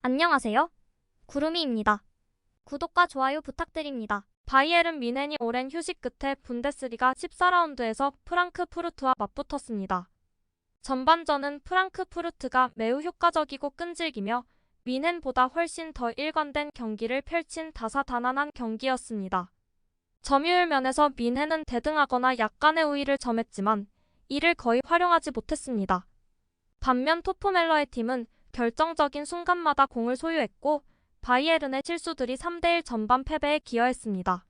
안녕하세요. 구름이입니다. 구독과 좋아요 부탁드립니다. 바이에른 뮌헨이 오랜 휴식 끝에 분데스리가 14라운드에서 프랑크푸르트와 맞붙었습니다. 전반전은 프랑크푸르트가 매우 효과적이고 끈질기며 뮌헨보다 훨씬 더 일관된 경기를 펼친 다사다난한 경기였습니다. 점유율 면에서 뮌헨은 대등하거나 약간의 우위를 점했지만 이를 거의 활용하지 못했습니다. 반면 토프멜러의 팀은 결정적인 순간마다 공을 소유했고 바이에른의 실수들이 3대1 전반 패배에 기여했습니다.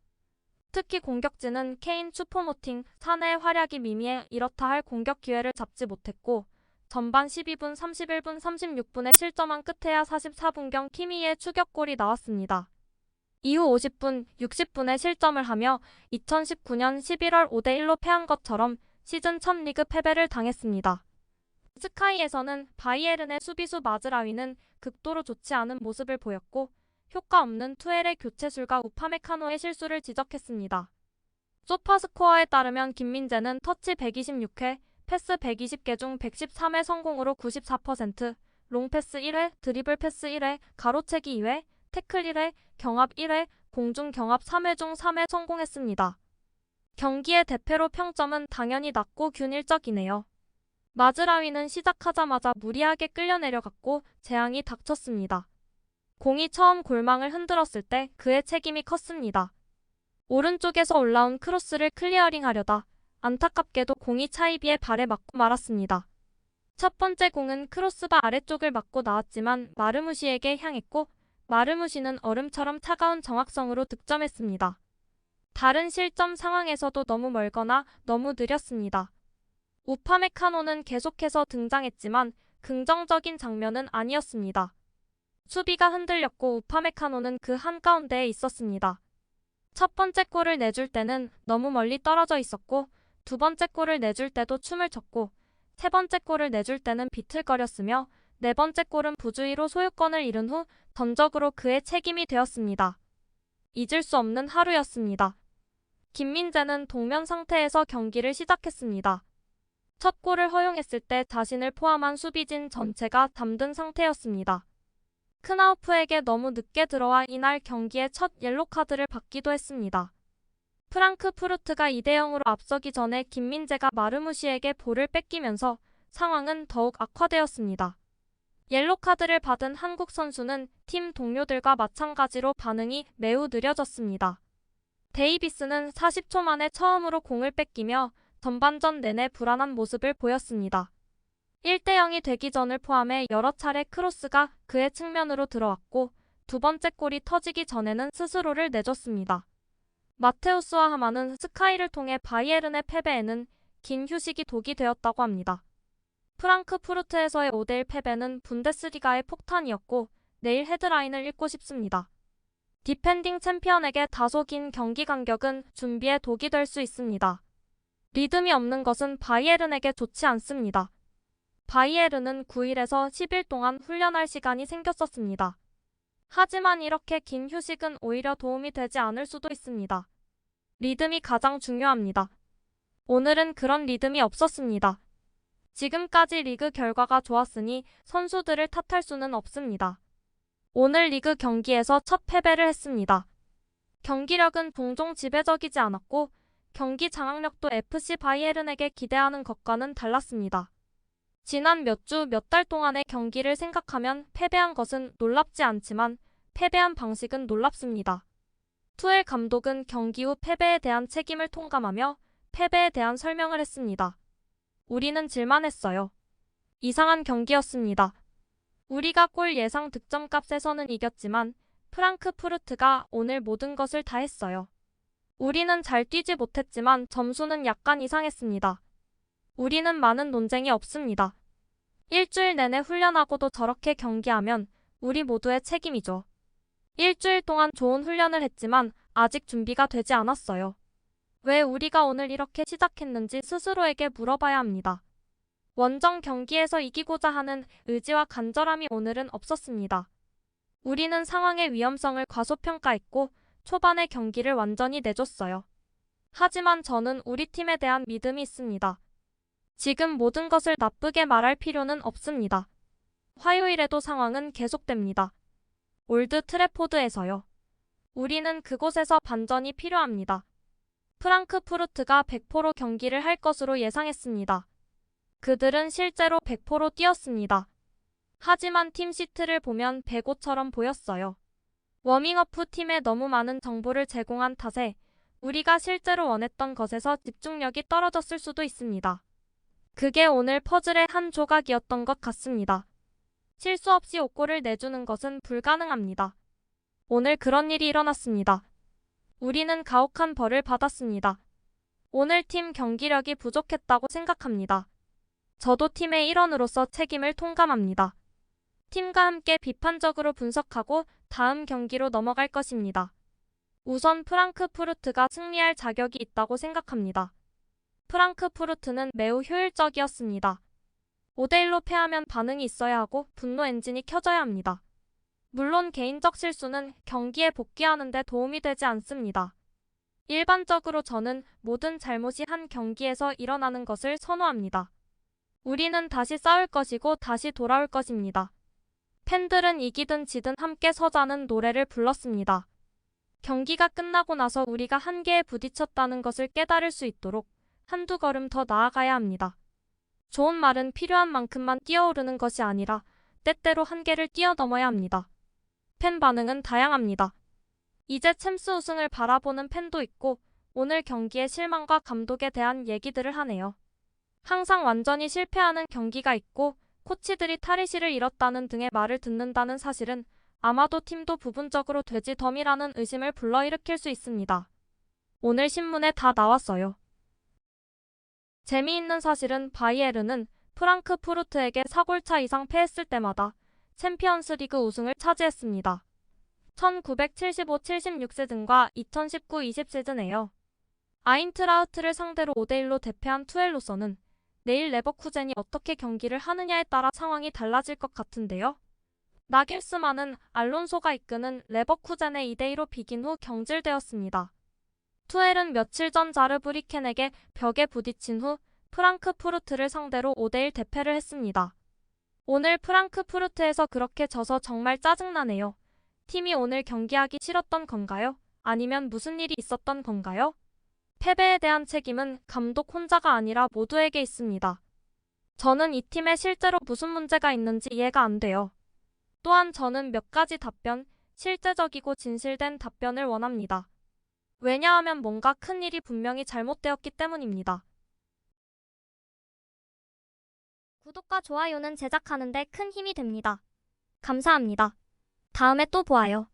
특히 공격진은 케인, 슈퍼모팅, 사네의 활약이 미미해 이렇다 할 공격 기회를 잡지 못했고 전반 12분, 31분, 36분에 실점한 끝에야 44분경 키미의 추격골이 나왔습니다. 이후 50분, 60분에 실점을 하며 2019년 11월 5대1로 패한 것처럼 시즌 첫 리그 패배를 당했습니다. 스카이에서는 바이에른의 수비수 마즈라위는 극도로 좋지 않은 모습을 보였고 효과 없는 투엘의 교체술과 우파메카노의 실수를 지적했습니다. 소파스코어에 따르면 김민재는 터치 126회, 패스 120개 중 113회 성공으로 94%, 롱패스 1회, 드리블 패스 1회, 가로채기 2회, 태클 1회, 경합 1회, 공중 경합 3회 중 3회 성공했습니다. 경기의 대패로 평점은 당연히 낮고 균일적이네요. 마즈라위는 시작하자마자 무리하게 끌려 내려갔고 재앙이 닥쳤습니다. 공이 처음 골망을 흔들었을 때 그의 책임이 컸습니다. 오른쪽에서 올라온 크로스를 클리어링하려다 안타깝게도 공이 차이비의 발에 맞고 말았습니다. 첫 번째 공은 크로스바 아래쪽을 맞고 나왔지만 마르무시에게 향했고 마르무시는 얼음처럼 차가운 정확성으로 득점했습니다. 다른 실점 상황에서도 너무 멀거나 너무 느렸습니다. 우파메카노는 계속해서 등장했지만 긍정적인 장면은 아니었습니다. 수비가 흔들렸고 우파메카노는 그 한가운데에 있었습니다. 첫 번째 골을 내줄 때는 너무 멀리 떨어져 있었고 두 번째 골을 내줄 때도 춤을 췄고 세 번째 골을 내줄 때는 비틀거렸으며 네 번째 골은 부주의로 소유권을 잃은 후 전적으로 그의 책임이 되었습니다. 잊을 수 없는 하루였습니다. 김민재는 동면 상태에서 경기를 시작했습니다. 첫 골을 허용했을 때 자신을 포함한 수비진 전체가 잠든 상태였습니다. 크나우프에게 너무 늦게 들어와 이날 경기의 첫 옐로카드를 받기도 했습니다. 프랑크푸르트가 2대0으로 앞서기 전에 김민재가 마르무시에게 볼을 뺏기면서 상황은 더욱 악화되었습니다. 옐로카드를 받은 한국 선수는 팀 동료들과 마찬가지로 반응이 매우 느려졌습니다. 데이비스는 40초 만에 처음으로 공을 뺏기며 전반전 내내 불안한 모습을 보였습니다. 1대0이 되기 전을 포함해 여러 차례 크로스가 그의 측면으로 들어왔고 두 번째 골이 터지기 전에는 스스로를 내줬습니다. 마테우스와 하마는 스카이를 통해 바이에른의 패배에는 긴 휴식이 독이 되었다고 합니다. 프랑크푸르트에서의 5대1 패배는 분데스리가의 폭탄이었고 내일 헤드라인을 읽고 싶습니다. 디펜딩 챔피언에게 다소 긴 경기 간격은 준비에 독이 될 수 있습니다. 리듬이 없는 것은 바이에른에게 좋지 않습니다. 바이에른은 9일에서 10일 동안 훈련할 시간이 생겼었습니다. 하지만 이렇게 긴 휴식은 오히려 도움이 되지 않을 수도 있습니다. 리듬이 가장 중요합니다. 오늘은 그런 리듬이 없었습니다. 지금까지 리그 결과가 좋았으니 선수들을 탓할 수는 없습니다. 오늘 리그 경기에서 첫 패배를 했습니다. 경기력은 종종 지배적이지 않았고 경기 장악력도 FC 바이에른에게 기대하는 것과는 달랐습니다. 지난 몇 주, 몇 달 동안의 경기를 생각하면 패배한 것은 놀랍지 않지만 패배한 방식은 놀랍습니다. 투엘 감독은 경기 후 패배에 대한 책임을 통감하며 패배에 대한 설명을 했습니다. 우리는 질만했어요. 이상한 경기였습니다. 우리가 골 예상 득점값에서는 이겼지만 프랑크푸르트가 오늘 모든 것을 다 했어요. 우리는 잘 뛰지 못했지만 점수는 약간 이상했습니다. 우리는 많은 논쟁이 없습니다. 일주일 내내 훈련하고도 저렇게 경기하면 우리 모두의 책임이죠. 일주일 동안 좋은 훈련을 했지만 아직 준비가 되지 않았어요. 왜 우리가 오늘 이렇게 시작했는지 스스로에게 물어봐야 합니다. 원정 경기에서 이기고자 하는 의지와 간절함이 오늘은 없었습니다. 우리는 상황의 위험성을 과소평가했고 초반의 경기를 완전히 내줬어요. 하지만 저는 우리 팀에 대한 믿음이 있습니다. 지금 모든 것을 나쁘게 말할 필요는 없습니다. 화요일에도 상황은 계속됩니다. 올드 트래포드에서요. 우리는 그곳에서 반전이 필요합니다. 프랑크푸르트가 100% 경기를 할 것으로 예상했습니다. 그들은 실제로 100% 뛰었습니다. 하지만 팀 시트를 보면 105처럼 보였어요. 워밍업 후 팀에 너무 많은 정보를 제공한 탓에 우리가 실제로 원했던 것에서 집중력이 떨어졌을 수도 있습니다. 그게 오늘 퍼즐의 한 조각이었던 것 같습니다. 실수 없이 5골을 내주는 것은 불가능합니다. 오늘 그런 일이 일어났습니다. 우리는 가혹한 벌을 받았습니다. 오늘 팀 경기력이 부족했다고 생각합니다. 저도 팀의 일원으로서 책임을 통감합니다. 팀과 함께 비판적으로 분석하고 다음 경기로 넘어갈 것입니다. 우선 프랑크푸르트가 승리할 자격이 있다고 생각합니다. 프랑크푸르트는 매우 효율적이었습니다. 5대1로 패하면 반응이 있어야 하고 분노 엔진이 켜져야 합니다. 물론 개인적 실수는 경기에 복귀하는 데 도움이 되지 않습니다. 일반적으로 저는 모든 잘못이 한 경기에서 일어나는 것을 선호합니다. 우리는 다시 싸울 것이고 다시 돌아올 것입니다. 팬들은 이기든 지든 함께 서자는 노래를 불렀습니다. 경기가 끝나고 나서 우리가 한계에 부딪혔다는 것을 깨달을 수 있도록 한두 걸음 더 나아가야 합니다. 좋은 말은 필요한 만큼만 뛰어오르는 것이 아니라 때때로 한계를 뛰어넘어야 합니다. 팬 반응은 다양합니다. 이제 챔스 우승을 바라보는 팬도 있고 오늘 경기의 실망과 감독에 대한 얘기들을 하네요. 항상 완전히 실패하는 경기가 있고 코치들이 탈의실을 잃었다는 등의 말을 듣는다는 사실은 아마도 팀도 부분적으로 돼지 덤이라는 의심을 불러일으킬 수 있습니다. 오늘 신문에 다 나왔어요. 재미있는 사실은 바이에른은 프랑크푸르트에게 4골차 이상 패했을 때마다 챔피언스리그 우승을 차지했습니다. 1975-76 시즌과 2019-20 시즌에요. 아인트라흐트를 상대로 5대1로 대패한 투엘로서는 내일 레버쿠젠이 어떻게 경기를 하느냐에 따라 상황이 달라질 것 같은데요. 나겔스만은 알론소가 이끄는 레버쿠젠의 2대2로 비긴 후 경질되었습니다. 투엘은 며칠 전 자르브리켄에게 벽에 부딪힌 후 프랑크푸르트를 상대로 5대1 대패를 했습니다. 오늘 프랑크푸르트에서 그렇게 져서 정말 짜증나네요. 팀이 오늘 경기하기 싫었던 건가요? 아니면 무슨 일이 있었던 건가요? 패배에 대한 책임은 감독 혼자가 아니라 모두에게 있습니다. 저는 이 팀에 실제로 무슨 문제가 있는지 이해가 안 돼요. 또한 저는 몇 가지 답변, 실제적이고 진실된 답변을 원합니다. 왜냐하면 뭔가 큰 일이 분명히 잘못되었기 때문입니다. 구독과 좋아요는 제작하는 데 큰 힘이 됩니다. 감사합니다. 다음에 또 보아요.